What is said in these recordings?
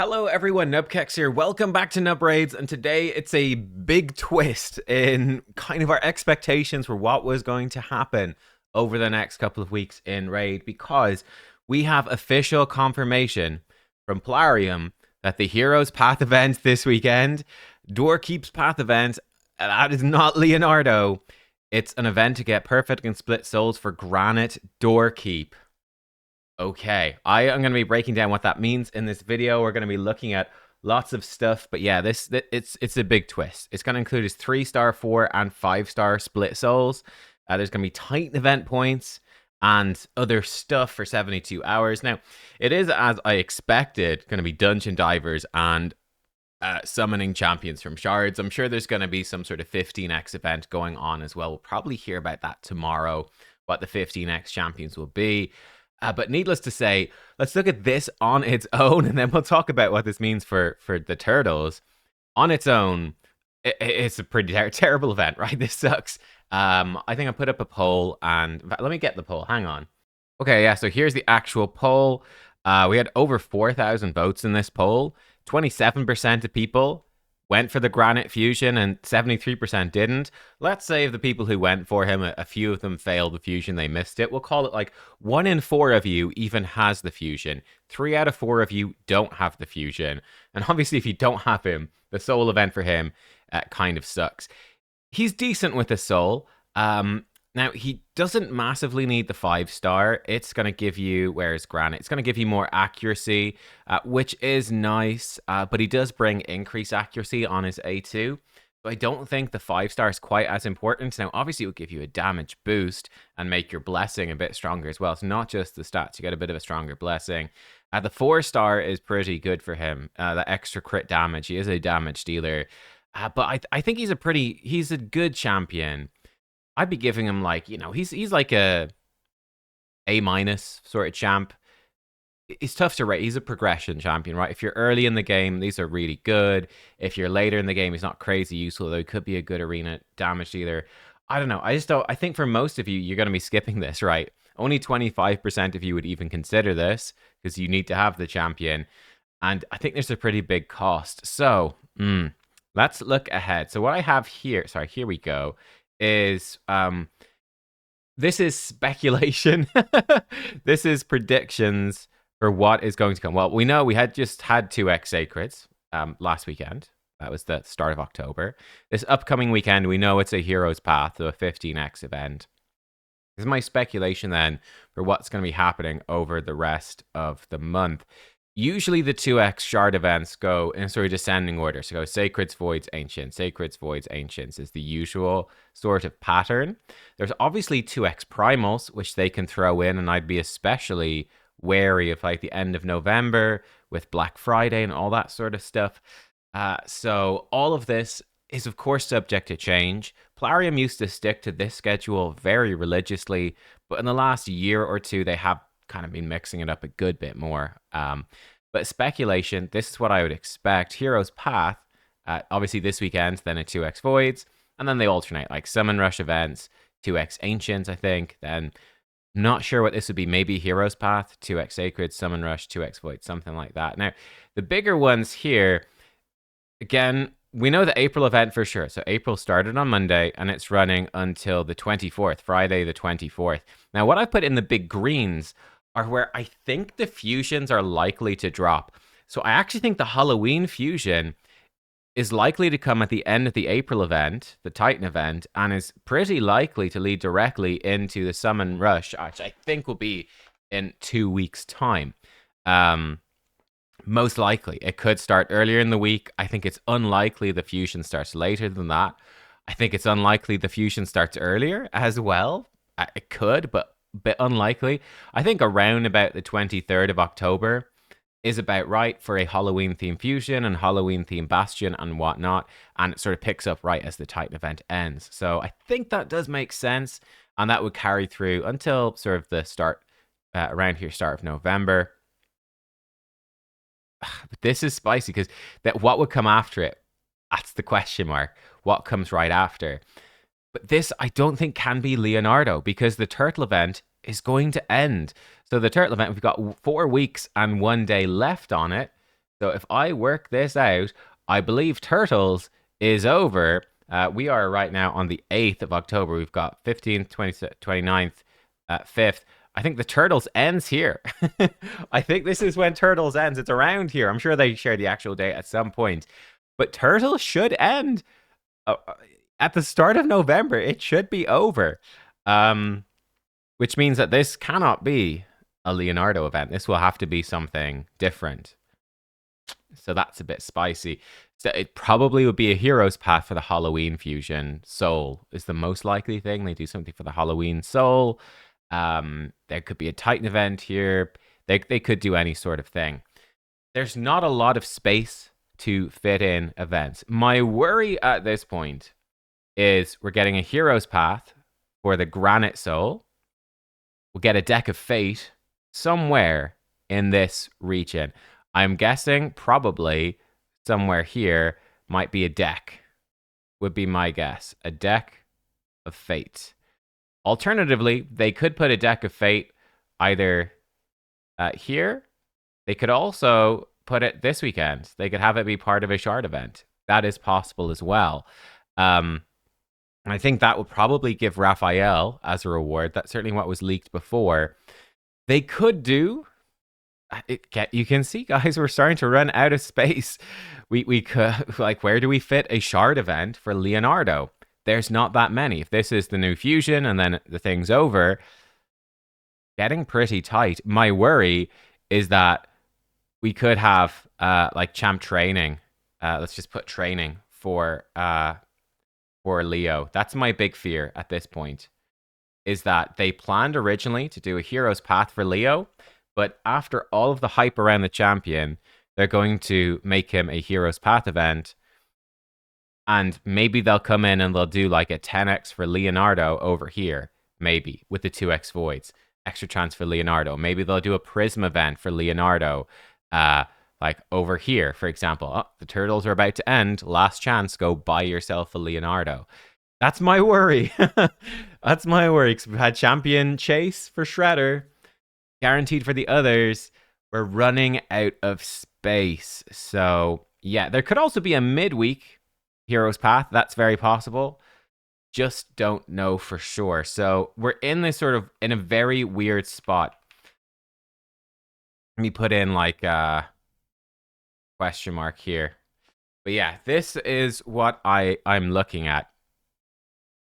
Hello everyone, nubkeks here. Welcome back to Nub Raids, and today it's a big twist in kind of our expectations for what was going to happen over the next couple of weeks in Raid, because we have official confirmation from Plarium that the Heroes Path event this weekend, Doorkeep's Path event, that is not Leonardo. It's an event to get perfect and split souls for Granyt Doorkeep. Okay, I am going to be breaking down what that means in this video. We're going to be looking at lots of stuff, but yeah, it's a big twist. It's going to include his 3-star, 4, and 5-star split souls. There's going to be Titan event points and other stuff for 72 hours. Now, it is, as I expected, going to be dungeon divers and summoning champions from shards. I'm sure there's going to be some sort of 15x event going on as well. We'll probably hear about that tomorrow, what the 15x champions will be. But needless to say, let's look at this on its own, and then we'll talk about what this means for the turtles. On its own, it's a pretty terrible event, right? This sucks. I think I put up a poll, and let me get the poll. Hang on. Okay, yeah, so here's the actual poll. We had over 4,000 votes in this poll. 27% of people went for the Granyt fusion and 73% didn't. Let's say of the people who went for him, a few of them failed the fusion, they missed it. We'll call it like 1 in 4 of you even has the fusion. 3 out of 4 of you don't have the fusion. And obviously if you don't have him, the soul event for him kind of sucks. He's decent with the soul. Now, he doesn't massively need the 5-star. It's going to give you, where's Granyt? It's going to give you more accuracy, which is nice, but he does bring increased accuracy on his A2. So I don't think the 5-star is quite as important. Now, obviously, it will give you a damage boost and make your blessing a bit stronger as well. It's not just the stats. You get a bit of a stronger blessing. The 4-star is pretty good for him. The extra crit damage. He is a damage dealer. But I think he's a good champion. I'd be giving him like, he's like a A- sort of champ. He's tough to rate. He's a progression champion, right? If you're early in the game, these are really good. If you're later in the game, he's not crazy useful, though he could be a good arena damage dealer. I don't know. I think for most of you, you're going to be skipping this, right? Only 25% of you would even consider this because you need to have the champion. And I think there's a pretty big cost. So let's look ahead. So what I have here, here we go. Is this is speculation. This is predictions for what is going to come. Well, we know we just had 2x sacreds last weekend. That was the start of October. This upcoming weekend, we know it's a Heroes Path, so a 15x event. This is my speculation then for what's going to be happening over the rest of the month. Usually the 2x shard events go in sort of descending order. So go Sacreds, Voids, Ancients. Sacreds, Voids, Ancients is the usual sort of pattern. There's obviously 2x primals, which they can throw in, and I'd be especially wary of like the end of November with Black Friday and all that sort of stuff. So all of this is of course subject to change. Plarium used to stick to this schedule very religiously, but in the last year or two, they have kind of been mixing it up a good bit more. But speculation, this is what I would expect. Heroes Path, obviously this weekend, then a 2x Voids, and then they alternate, like Summon Rush events, 2x Ancients, I think. Then, not sure what this would be. Maybe Heroes Path, 2x Sacred, Summon Rush, 2x Void, something like that. Now, the bigger ones here, again, we know the April event for sure. So April started on Monday, and it's running until the 24th, Friday the 24th. Now, what I put in the big greens are where I think the fusions are likely to drop. So I actually think the Halloween fusion is likely to come at the end of the April event, the Titan event, and is pretty likely to lead directly into the Summon Rush, which I think will be in 2 weeks' time. Most likely. It could start earlier in the week. I think it's unlikely the fusion starts later than that. I think it's unlikely the fusion starts earlier as well. It could, but bit unlikely. I think around about the 23rd of October is about right for a Halloween theme fusion and Halloween theme bastion and whatnot, and it sort of picks up right as the Titan event ends. So I think that does make sense, and that would carry through until sort of the start around here, start of November. But this is spicy because what would come after it? That's the question mark. What comes right after? But this, I don't think, can be Leonardo because the turtle event is going to end. So the turtle event, we've got 4 weeks and 1 day left on it. So if I work this out, I believe Turtles is over. We are right now on the 8th of October. We've got 15th, 20th, 29th, 5th. I think the Turtles ends here. I think this is when Turtles ends. It's around here. I'm sure they share the actual date at some point. But Turtles should end at the start of November. It should be over. Which means that this cannot be a Leonardo event. This will have to be something different. So that's a bit spicy. So it probably would be a hero's path for the Halloween fusion. Soul is the most likely thing. They do something for the Halloween soul. There could be a Titan event here. They could do any sort of thing. There's not a lot of space to fit in events. My worry at this point is we're getting a hero's path for the Granyt soul. We'll get a deck of fate somewhere in this region. I'm guessing probably somewhere here might be a deck, would be my guess. A deck of fate. Alternatively, they could put a deck of fate either here. They could also put it this weekend. They could have it be part of a shard event. That is possible as well. I think that would probably give Raphael as a reward. That's certainly what was leaked before. They could do... You can see, guys, we're starting to run out of space. We could, like, where do we fit a shard event for Leonardo? There's not that many. If this is the new fusion and then the thing's over, getting pretty tight. My worry is that we could have like champ training. Let's just put training for Leo. That's my big fear at this point. Is that they planned originally to do a hero's path for Leo, but after all of the hype around the champion, they're going to make him a hero's path event. And maybe they'll come in and they'll do like a 10x for Leonardo over here. Maybe with the 2x voids. Extra chance for Leonardo. Maybe they'll do a prism event for Leonardo. Like over here, for example. Oh, the turtles are about to end. Last chance. Go buy yourself a Leonardo. That's my worry. That's my worry. Because we've had champion chase for Shredder. Guaranteed for the others. We're running out of space. So, yeah. There could also be a midweek hero's path. That's very possible. Just don't know for sure. So, we're in this sort of, in a very weird spot. Let me put in like a question mark here. But yeah, this is what I'm looking at.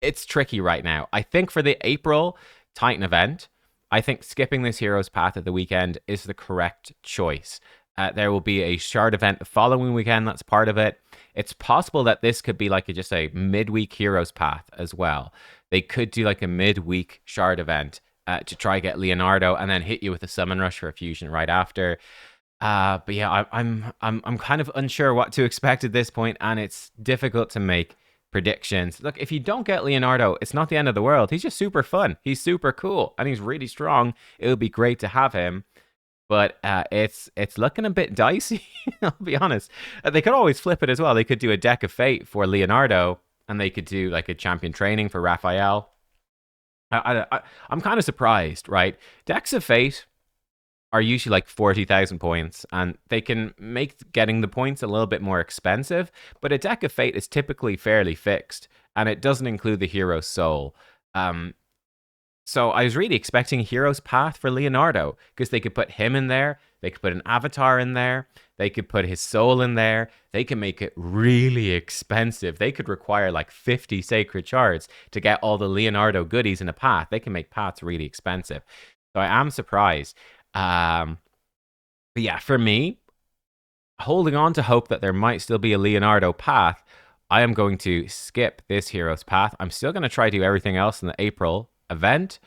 It's tricky right now. I think for the April Titan event, I think skipping this hero's path at the weekend is the correct choice. There will be a shard event the following weekend. That's part of it. It's possible that this could be like just a midweek hero's path as well. They could do like a midweek shard event to try get Leonardo and then hit you with a summon rush for a fusion right after. But yeah, I'm kind of unsure what to expect at this point, and it's difficult to make predictions. Look, if you don't get Leonardo, it's not the end of the world. He's just super fun. He's super cool, and he's really strong. It would be great to have him, but it's looking a bit dicey. I'll be honest. They could always flip it as well. They could do a deck of fate for Leonardo, and they could do like a champion training for Raphael. I'm kind of surprised, right? Decks of fate are usually like 40,000 points, and they can make getting the points a little bit more expensive, but a deck of fate is typically fairly fixed, and it doesn't include the hero's soul. So I was really expecting hero's path for Leonardo, because they could put him in there, they could put an avatar in there, they could put his soul in there, they can make it really expensive. They could require like 50 sacred shards to get all the Leonardo goodies in a path. They can make paths really expensive. So I am surprised. But yeah, for me, holding on to hope that there might still be a Leonardo path, I am going to skip this hero's path. I'm still going to try to do everything else in the April event,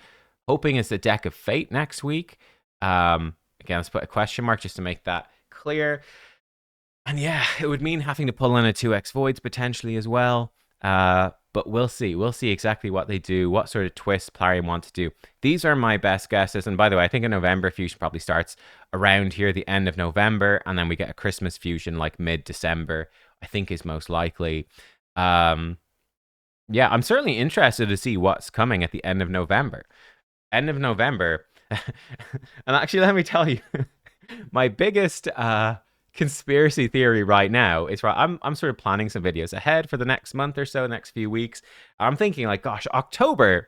hoping it's a deck of fate next week. Again, let's put a question mark just to make that clear. And yeah, it would mean having to pull in a 2x voids potentially as well. But we'll see. We'll see exactly what they do, what sort of twist Plarium want to do. These are my best guesses. And by the way, I think a November fusion probably starts around here, the end of November, and then we get a Christmas fusion like mid-December, I think is most likely. Yeah, I'm certainly interested to see what's coming at the end of November. End of November. And actually, let me tell you, my biggest conspiracy theory right now is right. I'm sort of planning some videos ahead for the next month or so, next few weeks. I'm thinking like, gosh, October's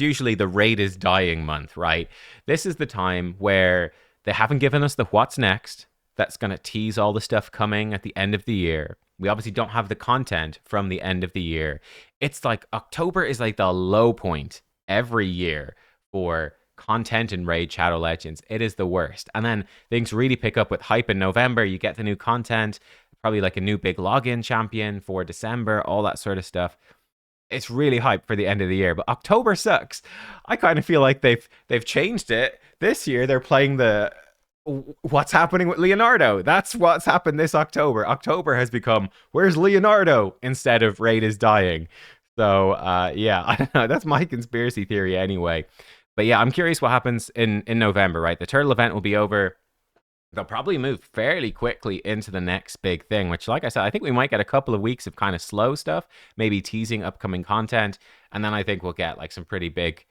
usually the raid is dying month, right? This is the time where they haven't given us the what's next that's going to tease all the stuff coming at the end of the year. We obviously don't have the content from the end of the year. It's like October is like the low point every year for content in Raid Shadow Legends. It is the worst. And then things really pick up with hype in November. You get the new content, probably like a new big login champion for December, all that sort of stuff. It's really hype for the end of the year, but October sucks. I kind of feel like they've changed it this year. They're playing the what's happening with Leonardo. That's what's happened this October. October has become where's Leonardo instead of Raid is dying. So yeah, I don't know. That's my conspiracy theory anyway. But yeah, I'm curious what happens in November. Right, the turtle event will be over. They'll probably move fairly quickly into the next big thing, which, like I said, I think we might get a couple of weeks of kind of slow stuff, maybe teasing upcoming content, and then I think we'll get like some pretty big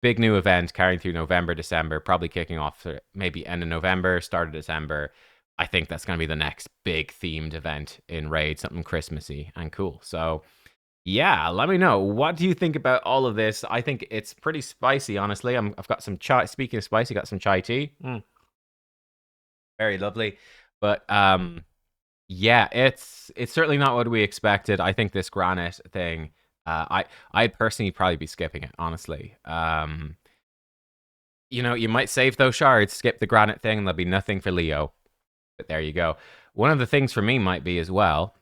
new event carrying through November, December, probably kicking off maybe end of November, start of December. I think that's going to be the next big themed event in Raid, something Christmassy and cool. So yeah, let me know. What do you think about all of this? I think it's pretty spicy, honestly. I've got some chai. Speaking of spicy, got some chai tea. Very lovely. But yeah, it's certainly not what we expected. I think this Granyt thing, I'd personally probably be skipping it, honestly. You know, you might save those shards, skip the Granyt thing, and there'll be nothing for Leo. But there you go. One of the things for me might be as well,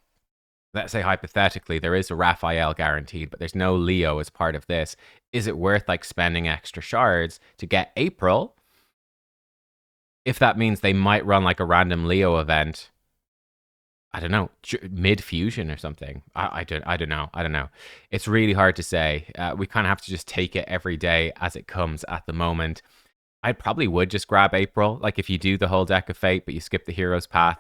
let's say hypothetically, there is a Raphael guaranteed, but there's no Leo as part of this. Is it worth like spending extra shards to get April? If that means they might run like a random Leo event, I don't know, mid fusion or something. I don't know. It's really hard to say. We kind of have to just take it every day as it comes at the moment. I probably would just grab April. Like if you do the whole deck of fate, but you skip the hero's path,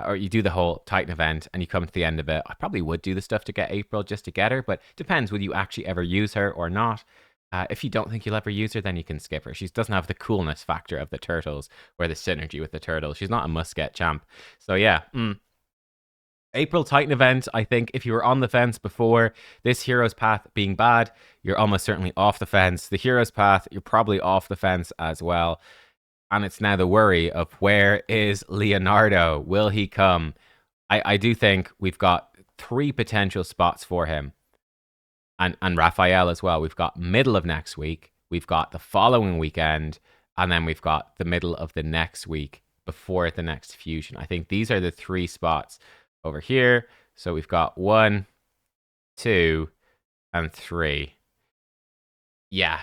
or you do the whole Titan event and you come to the end of it, I probably would do the stuff to get April just to get her. But depends, will you actually ever use her or not? If you don't think you'll ever use her, then you can skip her. She doesn't have the coolness factor of the turtles or the synergy with the turtles. She's not a must-get champ. So yeah, April Titan event, I think if you were on the fence before, this Hero's Path being bad, you're almost certainly off the fence. The Hero's Path, you're probably off the fence as well. And it's now the worry of where is Leonardo? Will he come? I do think we've got 3 potential spots for him. And Raphael as well. We've got middle of next week, we've got the following weekend, and then we've got the middle of the next week before the next fusion. I think these are the 3 spots over here. So we've got 1, 2, and 3. Yeah,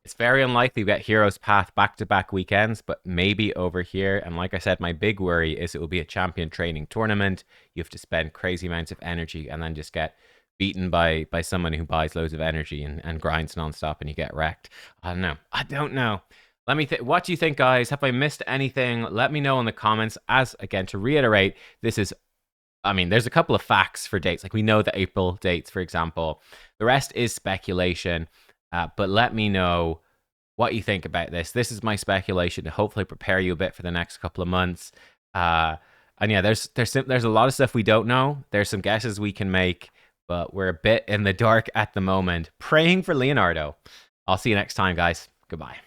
it's very unlikely we get Hero's Path back-to-back weekends, but maybe over here. And like I said, my big worry is it will be a champion training tournament. You have to spend crazy amounts of energy and then just get beaten by someone who buys loads of energy and grinds nonstop and you get wrecked. I don't know. Let me what do you think, guys? Have I missed anything? Let me know in the comments. As again, to reiterate, this is, I mean, there's a couple of facts for dates. Like we know the April dates, for example. The rest is speculation. But let me know what you think about this. This is my speculation to hopefully prepare you a bit for the next couple of months. And yeah, there's a lot of stuff we don't know. There's some guesses we can make, but we're a bit in the dark at the moment. Praying for Leonardo. I'll see you next time, guys. Goodbye.